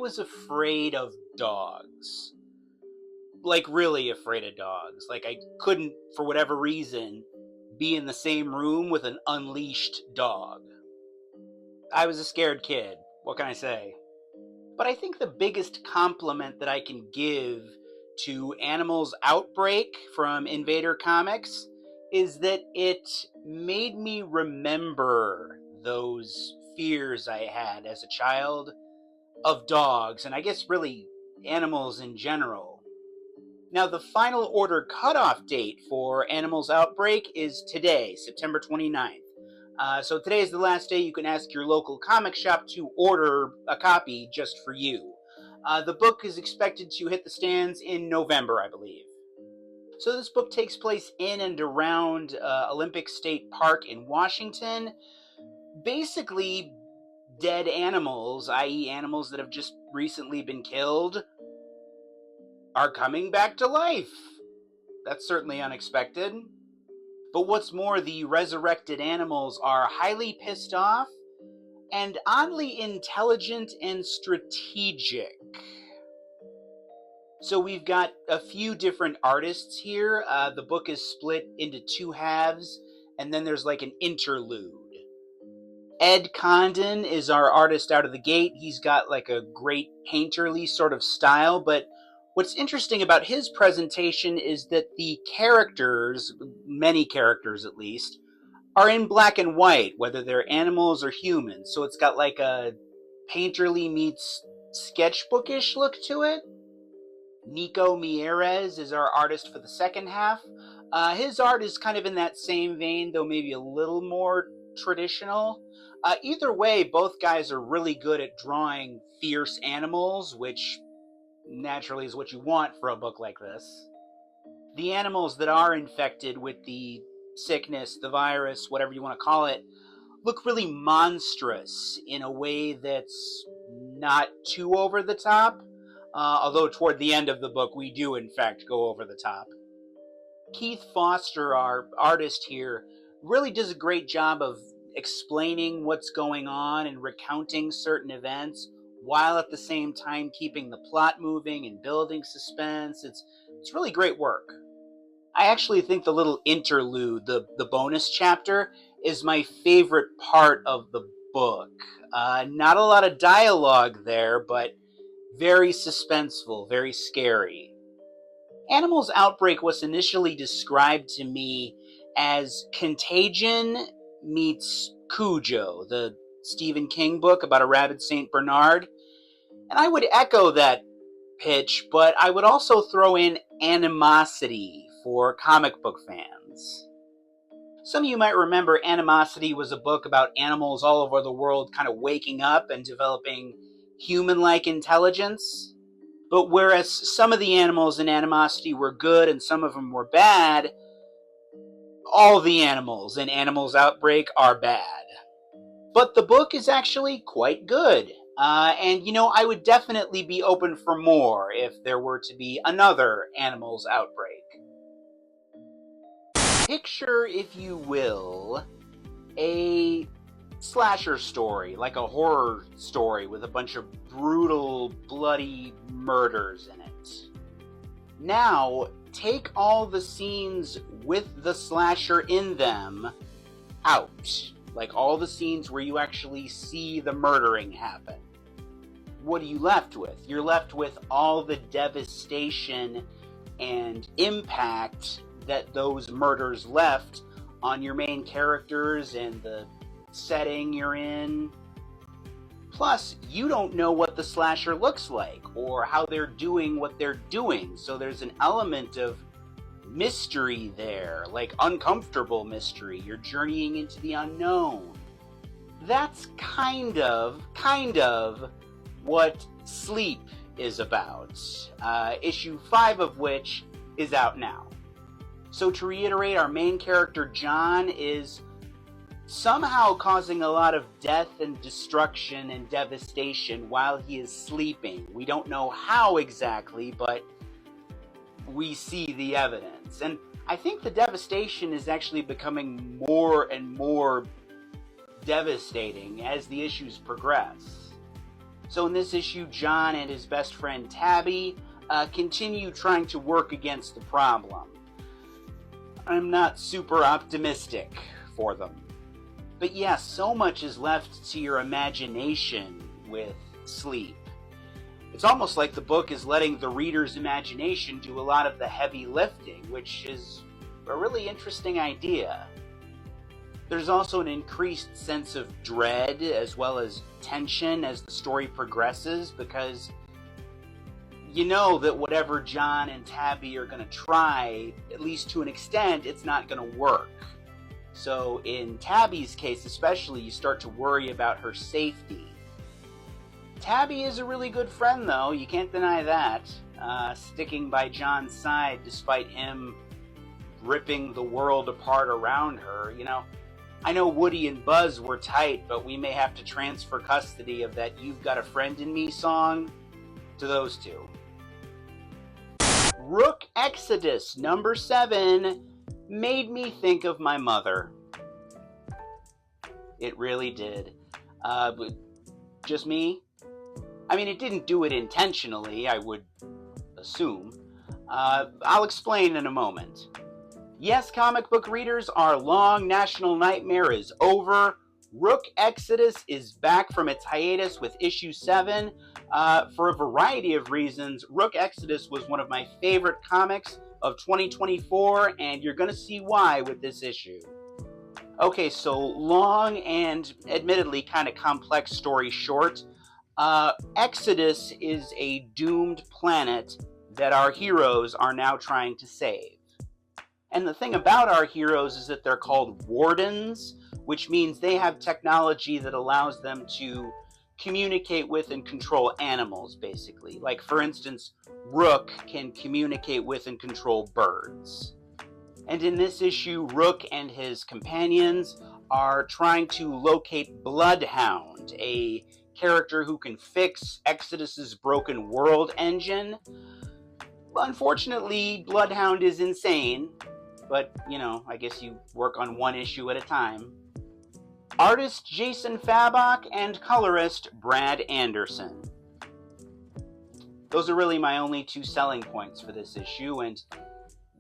was afraid of dogs. Like, really afraid of dogs. Like, I couldn't, for whatever reason, be in the same room with an unleashed dog. I was a scared kid. What can I say? But I think the biggest compliment that I can give to Animals Outbreak from Invader Comics is that it made me remember those fears I had as a child of dogs, and I guess really animals in general. Now, the final order cutoff date for Animals Outbreak is today, September 29th. So today is the last day you can ask your local comic shop to order a copy just for you. The book is expected to hit the stands in November, I believe. So this book takes place in and around Olympic State Park in Washington. Basically, dead animals, i.e. animals that have just recently been killed, are coming back to life. That's certainly unexpected. But what's more, the resurrected animals are highly pissed off and oddly intelligent and strategic. So we've got a few different artists here. The book is split into two halves, and then there's like an interlude. Ed Condon is our artist out of the gate. He's got like a great painterly sort of style, but what's interesting about his presentation is that the characters, many characters at least, are in black and white, whether they're animals or humans. So it's got like a painterly meets sketchbookish look to it. Nico Mieres is our artist for the second half. His art is kind of in that same vein, though maybe a little more traditional. Either way, both guys are really good at drawing fierce animals, which naturally is what you want for a book like this. The animals that are infected with the sickness, the virus, whatever you want to call it, look really monstrous in a way that's not too over the top. Although toward the end of the book, we do in fact go over the top. Keith Foster, our artist here, really does a great job of explaining what's going on and recounting certain events, while at the same time keeping the plot moving and building suspense. It's really great work. I actually think the little interlude, the bonus chapter, is my favorite part of the book. Not a lot of dialogue there, but very suspenseful, very scary. Animals Outbreak was initially described to me as Contagion meets Cujo, the Stephen King book about a rabid St. Bernard. And I would echo that pitch, but I would also throw in Animosity for comic book fans. Some of you might remember Animosity was a book about animals all over the world kind of waking up and developing human-like intelligence. But whereas some of the animals in Animosity were good and some of them were bad, all the animals in Animals Outbreak are bad. But the book is actually quite good. And, I would definitely be open for more if there were to be another Animals Outbreak. Picture, if you will, a slasher story, like a horror story with a bunch of brutal, bloody murders in it. Now, take all the scenes with the slasher in them out. Like all the scenes where you actually see the murdering happen. What are you left with? You're left with all the devastation and impact that those murders left on your main characters and the setting you're in. Plus, you don't know what the slasher looks like or how they're doing what they're doing, so there's an element of mystery there, like uncomfortable mystery. You're journeying into the unknown. That's kind of what Sleep is about. Issue 5 of which is out now. So to reiterate, our main character John is somehow causing a lot of death and destruction and devastation while he is sleeping. We don't know how exactly, but we see the evidence. And I think the devastation is actually becoming more and more devastating as the issues progress. So in this issue, John and his best friend Tabby continue trying to work against the problem. I'm not super optimistic for them. But yeah, so much is left to your imagination with Sleep. It's almost like the book is letting the reader's imagination do a lot of the heavy lifting, which is a really interesting idea. There's also an increased sense of dread as well as tension as the story progresses, because you know that whatever John and Tabby are going to try, at least to an extent, it's not going to work. So in Tabby's case especially, you start to worry about her safety. Tabby is a really good friend, though, you can't deny that, sticking by John's side despite him ripping the world apart around her. You know, I know Woody and Buzz were tight, but we may have to transfer custody of that "You've Got a Friend in Me" song to those two. Rook Exodus number 7 made me think of my mother. It really did. Just me? I mean, it didn't do it intentionally, I would assume. I'll explain in a moment. Yes, comic book readers, our long national nightmare is over. Rook Exodus is back from its hiatus with issue 7. For a variety of reasons, Rook Exodus was one of my favorite comics of 2024, and you're going to see why with this issue. Okay, so long and admittedly kind of complex story short, Exodus is a doomed planet that our heroes are now trying to save. And the thing about our heroes is that they're called wardens, which means they have technology that allows them to communicate with and control animals, basically. Like, for instance, Rook can communicate with and control birds. And in this issue, Rook and his companions are trying to locate Bloodhound, a character who can fix Exodus's broken world engine. Unfortunately, Bloodhound is insane, but, you know, I guess you work on one issue at a time. Artist Jason Fabok and colorist Brad Anderson. Those are really my only two selling points for this issue, and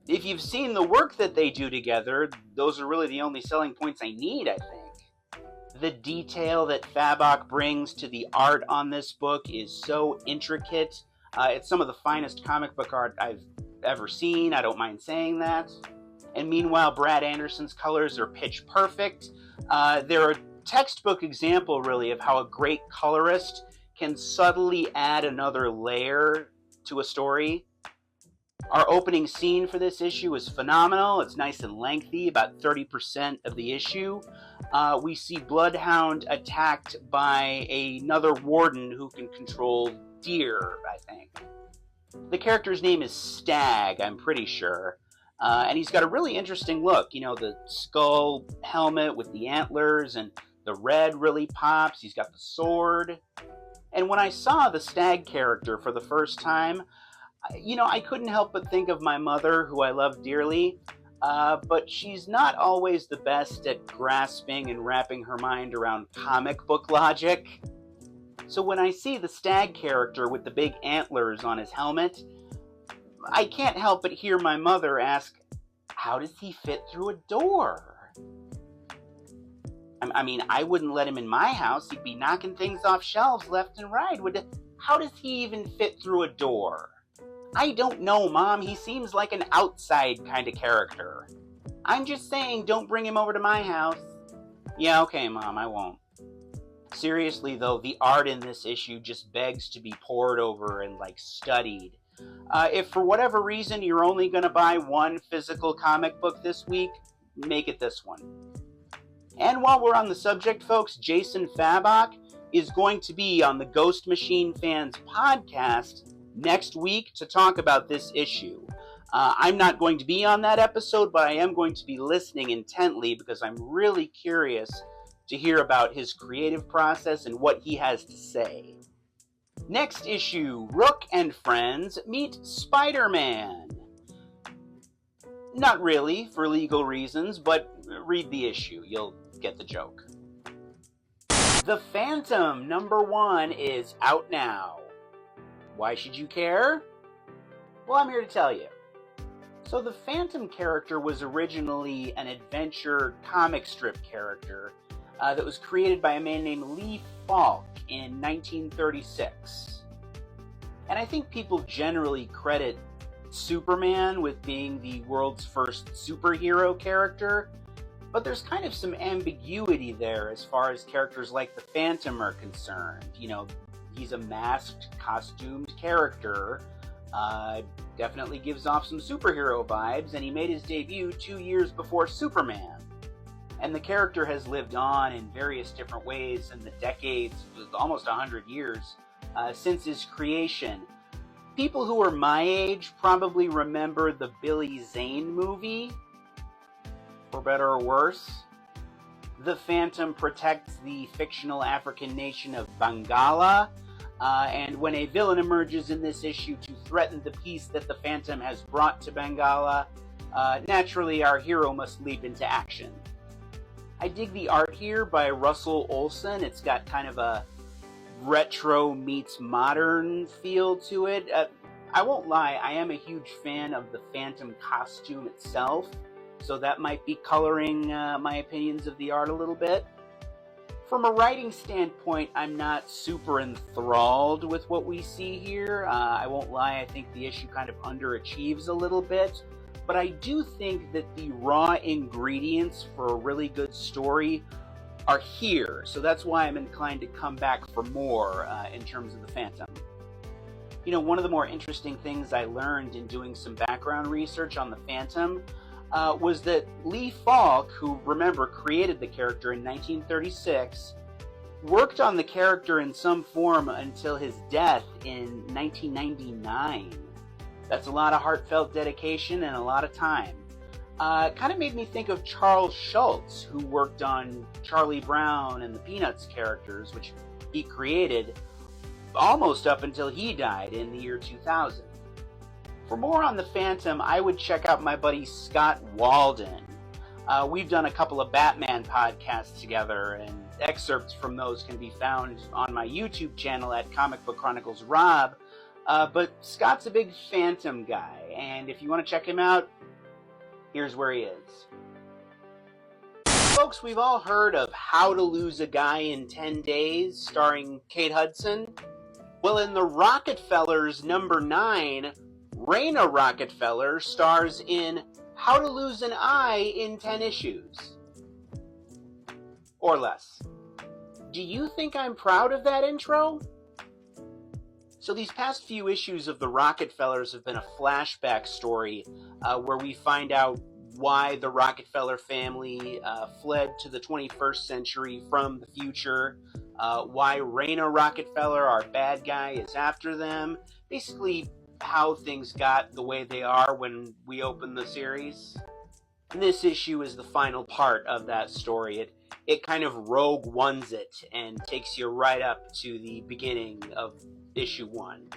if you've seen the work that they do together, those are really the only selling points I need, I think. The detail that Fabok brings to the art on this book is so intricate. It's some of the finest comic book art I've ever seen, I don't mind saying that. And meanwhile, Brad Anderson's colors are pitch perfect. They're a textbook example, really, of how a great colorist can subtly add another layer to a story. Our opening scene for this issue is phenomenal. It's nice and lengthy, about 30% of the issue. We see Bloodhound attacked by another warden who can control deer, I think. The character's name is Stag, I'm pretty sure. And he's got a really interesting look. You know, the skull helmet with the antlers, and the red really pops. He's got the sword. And when I saw the Stag character for the first time, you know, I couldn't help but think of my mother, who I love dearly, but she's not always the best at grasping and wrapping her mind around comic book logic. So when I see the Stag character with the big antlers on his helmet, I can't help but hear my mother ask, how does he fit through a door? I mean, I wouldn't let him in my house. He'd be knocking things off shelves left and right. How does he even fit through a door? I don't know, Mom. He seems like an outside kind of character. I'm just saying, don't bring him over to my house. Yeah, okay, Mom, I won't. Seriously, though, the art in this issue just begs to be pored over and, studied. If for whatever reason you're only going to buy one physical comic book this week, make it this one. And while we're on the subject, folks, Jason Fabok is going to be on the Ghost Machine Fans podcast next week to talk about this issue. I'm not going to be on that episode, but I am going to be listening intently because I'm really curious to hear about his creative process and what he has to say. Next issue, Rook and friends meet Spider-Man. Not really, for legal reasons, but read the issue. You'll get the joke. The Phantom #1 is out now. Why should you care? Well, I'm here to tell you. So the Phantom character was originally an adventure comic strip character that was created by a man named Lee Falk in 1936. And I think people generally credit Superman with being the world's first superhero character, but there's kind of some ambiguity there as far as characters like the Phantom are concerned. You know, he's a masked, costumed character, definitely gives off some superhero vibes, and he made his debut 2 years before Superman. And the character has lived on in various different ways in the decades, almost 100 years, since his creation. People who are my age probably remember the Billy Zane movie, for better or worse. The Phantom protects the fictional African nation of Bangala, and when a villain emerges in this issue to threaten the peace that the Phantom has brought to Bangala, naturally our hero must leap into action. I dig the art here by Russell Olson. It's got kind of a retro meets modern feel to it. I won't lie, I am a huge fan of the Phantom costume itself, so that might be coloring my opinions of the art a little bit. From a writing standpoint, I'm not super enthralled with what we see here. I won't lie, I think the issue kind of underachieves a little bit, but I do think that the raw ingredients for a really good story are here, so that's why I'm inclined to come back for more in terms of the Phantom. You know, one of the more interesting things I learned in doing some background research on the Phantom was that Lee Falk, who, remember, created the character in 1936, worked on the character in some form until his death in 1999. That's a lot of heartfelt dedication and a lot of time. Kind of made me think of Charles Schultz, who worked on Charlie Brown and the Peanuts characters, which he created almost up until he died in the year 2000. For more on the Phantom, I would check out my buddy Scott Walden. We've done a couple of Batman podcasts together, and excerpts from those can be found on my YouTube channel at Comic Book Chronicles Rob. But Scott's a big Phantom guy, and if you want to check him out, here's where he is. Folks, we've all heard of How to Lose a Guy in 10 Days, starring Kate Hudson. Well, in the Rocketfellers #9, Raina Rockefeller stars in How to Lose an Eye in 10 issues. Or less. Do you think I'm proud of that intro? So these past few issues of the Rocketfellers have been a flashback story where we find out why the Rockefeller family fled to the 21st century from the future, why Raina Rockefeller, our bad guy, is after them, basically how things got the way they are when we open the series. And this issue is the final part of that story. It kind of Rogue Ones it and takes you right up to the beginning of issue 1.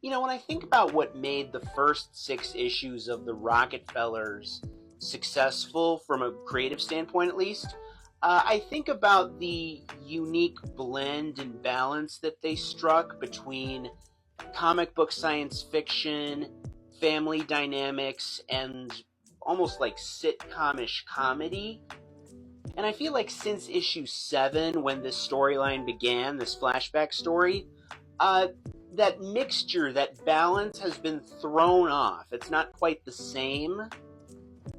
You know, when I think about what made the first 6 issues of the Rocketfellers successful, from a creative standpoint at least, I think about the unique blend and balance that they struck between comic book science fiction, family dynamics, and almost like sitcom-ish comedy. And I feel like since issue 7, when this storyline began, this flashback story, that mixture, that balance has been thrown off. It's not quite the same.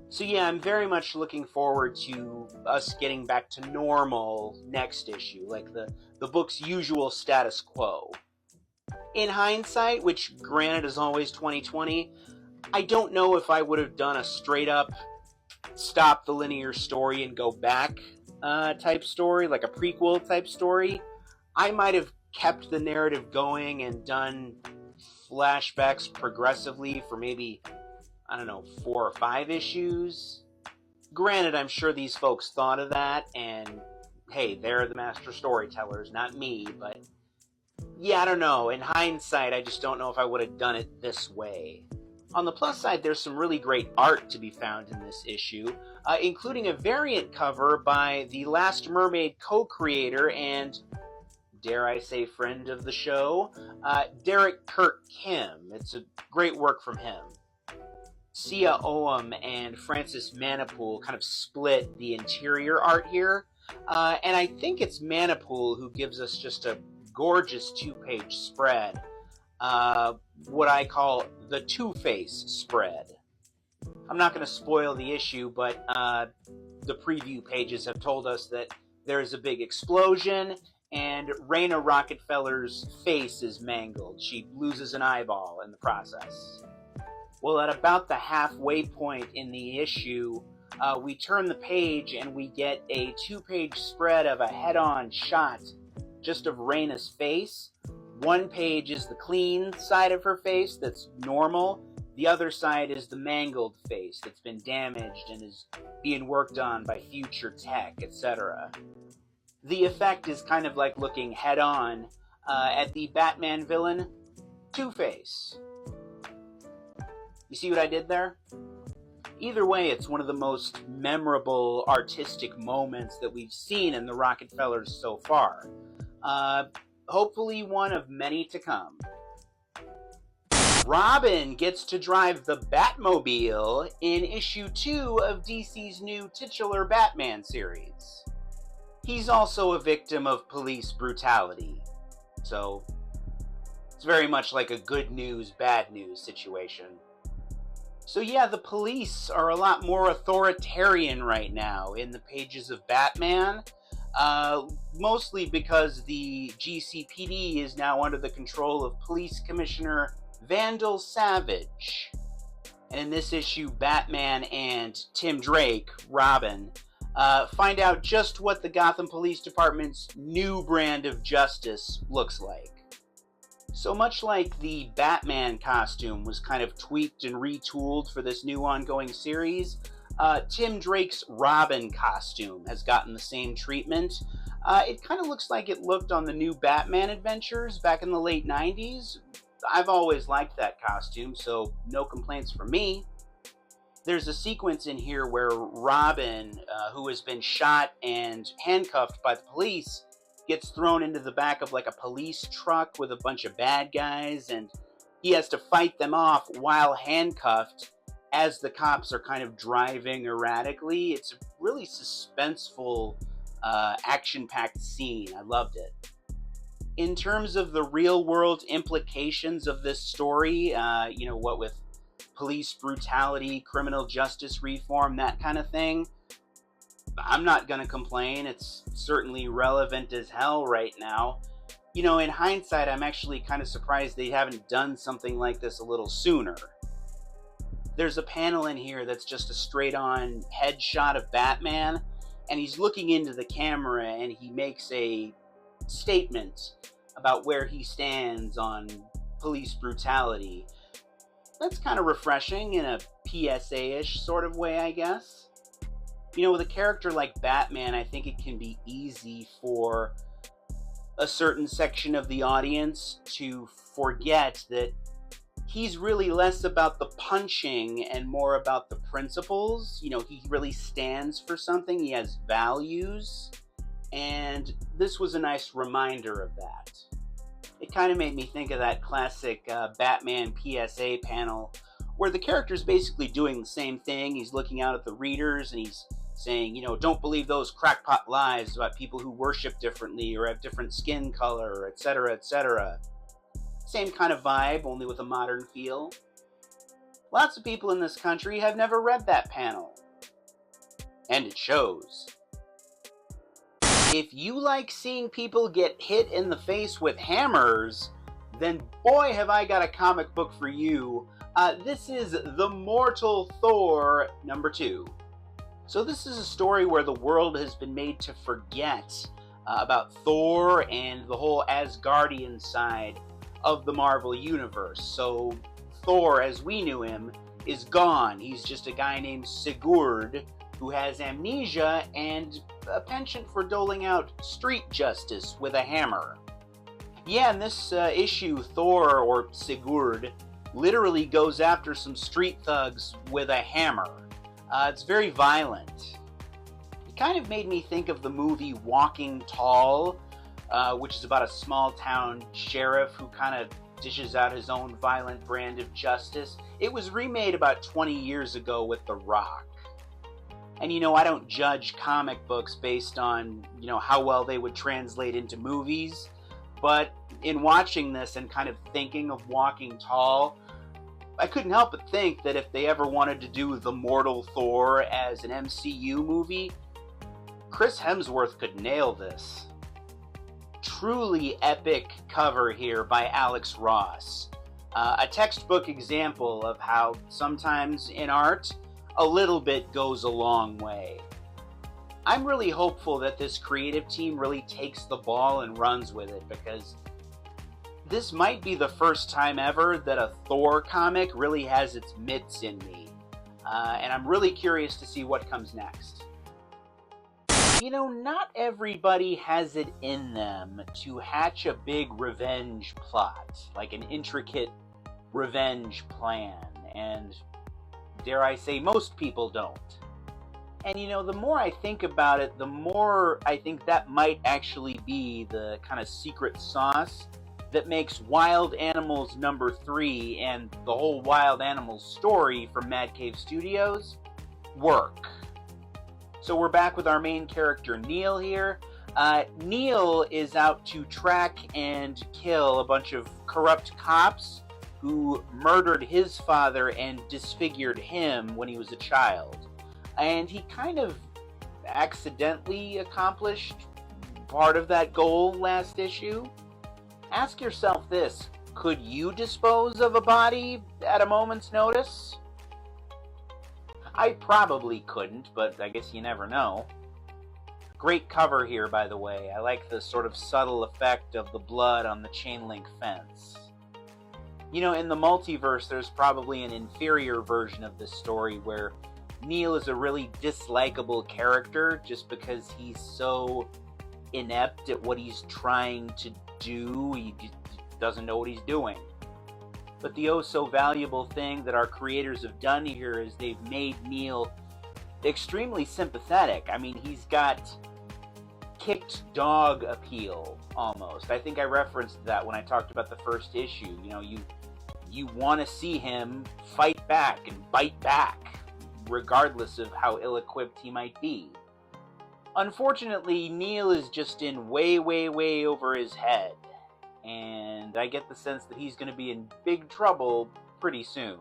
So yeah, I'm very much looking forward to us getting back to normal next issue, like the book's usual status quo. In hindsight, which granted is always 2020, I don't know if I would have done a straight up stop the linear story and go back type story, like a prequel type story. I might have kept the narrative going and done flashbacks progressively for maybe, I don't know, 4 or 5 issues. Granted, I'm sure these folks thought of that, and hey, they're the master storytellers, not me, but yeah, I don't know. In hindsight, I just don't know if I would have done it this way. On the plus side, there's some really great art to be found in this issue, including a variant cover by the Last Mermaid co-creator and, dare I say, friend of the show, Derek Kirk Kim. It's a great work from him. Sia Oum and Francis Manipool kind of split the interior art here, and I think it's Manipool who gives us just a gorgeous two-page spread, what I call the Two-Face spread. I'm not going to spoil the issue, but the preview pages have told us that there's a big explosion, and Raina Rockefeller's face is mangled. She loses an eyeball in the process. Well, at about the halfway point in the issue, we turn the page and we get a two-page spread of a head-on shot just of Raina's face. One page is the clean side of her face that's normal. The other side is the mangled face that's been damaged and is being worked on by future tech, etc. The effect is kind of like looking head-on at the Batman villain, Two-Face. You see what I did there? Either way, it's one of the most memorable artistic moments that we've seen in the Rocketfellers so far. Hopefully one of many to come. Robin gets to drive the Batmobile in issue 2 of DC's new titular Batman series. He's also a victim of police brutality, so it's very much like a good news, bad news situation. So yeah, the police are a lot more authoritarian right now in the pages of Batman, mostly because the GCPD is now under the control of Police Commissioner Vandal Savage. And in this issue, Batman and Tim Drake, Robin, find out just what the Gotham Police Department's new brand of justice looks like. So much like the Batman costume was kind of tweaked and retooled for this new ongoing series, Tim Drake's Robin costume has gotten the same treatment. It kind of looks like it looked on the new Batman adventures back in the late 90s. I've always liked that costume, so no complaints from me. There's a sequence in here where Robin, who has been shot and handcuffed by the police, gets thrown into the back of like a police truck with a bunch of bad guys, and he has to fight them off while handcuffed as the cops are kind of driving erratically. It's a really suspenseful, action-packed scene. I loved it. In terms of the real-world implications of this story, what with police brutality, criminal justice reform, that kind of thing, I'm not going to complain. It's certainly relevant as hell right now. In hindsight, I'm actually kind of surprised they haven't done something like this a little sooner. There's a panel in here that's just a straight-on headshot of Batman, and he's looking into the camera and he makes a statement about where he stands on police brutality. That's kind of refreshing in a PSA-ish sort of way, I guess. With a character like Batman, I think it can be easy for a certain section of the audience to forget that he's really less about the punching and more about the principles. He really stands for something. He has values. And this was a nice reminder of that. It kind of made me think of that classic Batman PSA panel where the character's basically doing the same thing. He's looking out at the readers and he's saying, don't believe those crackpot lies about people who worship differently or have different skin color, etc., etc. Same kind of vibe, only with a modern feel. Lots of people in this country have never read that panel. And it shows. If you like seeing people get hit in the face with hammers, then boy have I got a comic book for you. This is The Mortal Thor #2. So this is a story where the world has been made to forget about Thor and the whole Asgardian side of the Marvel Universe. So Thor, as we knew him, is gone. He's just a guy named Sigurd who has amnesia and a penchant for doling out street justice with a hammer. Yeah, in this issue, Thor, or Sigurd, literally goes after some street thugs with a hammer. It's very violent. It kind of made me think of the movie Walking Tall, which is about a small town sheriff who kind of dishes out his own violent brand of justice. It was remade about 20 years ago with The Rock. And I don't judge comic books based on, how well they would translate into movies. But in watching this and kind of thinking of Walking Tall, I couldn't help but think that if they ever wanted to do the Mortal Thor as an MCU movie, Chris Hemsworth could nail this. Truly epic cover here by Alex Ross. A textbook example of how sometimes in art, a little bit goes a long way. I'm really hopeful that this creative team really takes the ball and runs with it, because this might be the first time ever that a Thor comic really has its mitts in me. And I'm really curious to see what comes next. Not everybody has it in them to hatch a big revenge plot, like an intricate revenge plan, and dare I say, most people don't. And the more I think about it, the more I think that might actually be the kind of secret sauce that makes Wild Animals #3 and the whole Wild Animals story from Mad Cave Studios work. So we're back with our main character, Neil, here. Neil is out to track and kill a bunch of corrupt cops who murdered his father and disfigured him when he was a child. And he kind of accidentally accomplished part of that goal last issue. Ask yourself this: could you dispose of a body at a moment's notice? I probably couldn't, but I guess you never know. Great cover here, by the way. I like the sort of subtle effect of the blood on the chain link fence. In the multiverse, there's probably an inferior version of this story where Neil is a really dislikable character just because he's so inept at what he's trying to do. He doesn't know what he's doing. But the oh-so-valuable thing that our creators have done here is they've made Neil extremely sympathetic. I mean, he's got kicked dog appeal, almost. I think I referenced that when I talked about the first issue. You want to see him fight back and bite back, regardless of how ill-equipped he might be. Unfortunately, Neil is just in way, way, way over his head. And I get the sense that he's going to be in big trouble pretty soon.